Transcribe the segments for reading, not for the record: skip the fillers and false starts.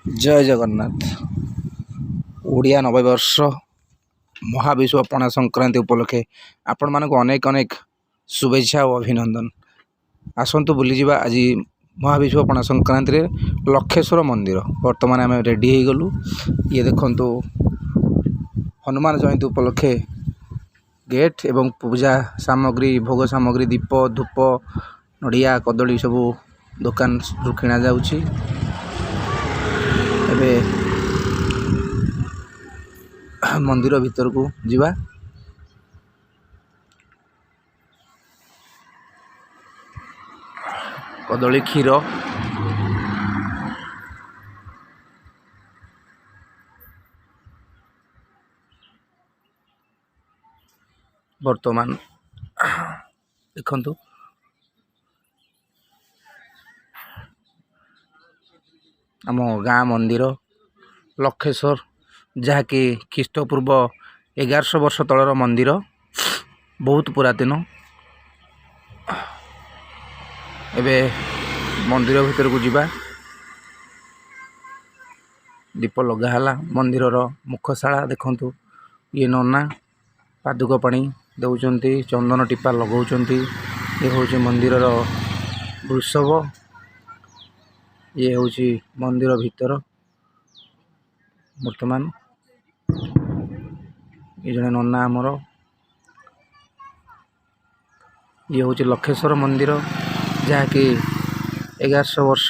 जय जगन्नाथ। ओडिया नववर्ष महाविश्व पणा संक्रांति उपलक्षे आपण मानक अनेक अनेक शुभेच्छा और अभिनंदन। आसतु बुलीजा आज महाविश्व पणा संक्रांति रे लक्षेश्वर मंदिर बर्तमान आम रेडी हो गलु। ये देखु हनुमान जयंती उपलक्षे गेट एवं पूजा सामग्री भोग सामग्री दीप धूप नड़िया कदली सबू दुकान किणा जाउछि। एबे मंदिर भीतर को जीवा कदली क्षीर बर्तमान देखंतु आम गाँ मंदिर लक्षेश्वर जहाँकि ख्रीष्टपूर्व 1100 वर्ष तलर मंदिर बहुत पुरातन। एबे मंदिर भीतर को जीवा दीप लगाला मंदिर मुखशाला देखंतु ये नना पादुक पानी दौरान चंदन टीपा लगाउछंती। ये हूँ मंदिर वृषभ ये हूँ मंदिर भीतर वर्तमान ये जने नना आमर ये हूँ लक्षेश्वर मंदिर जहाँकि 1100 वर्ष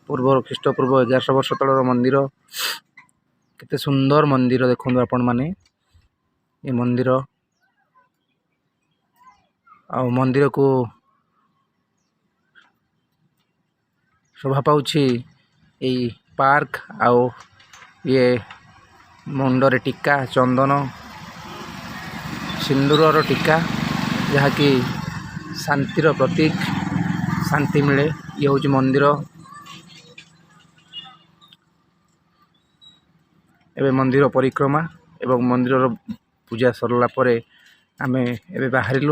पूर्व ख्रीष्टपूर्व 1100 वर्ष तलर मंदिर। केते सुंदर मंदिर देखो आपण माने ये मंदिर आ मंदिर को शोभा पाउछि यही पार्क आउ ये मुंडरे टीका चंदन सिंदूर टीका जहाँकि शांतिर प्रतीक शांति मिले। ये हूँ मंदिर एवं मंदिर परिक्रमा एवं मंदिर पूजा सरला परे आमे एबे बाहरिलु।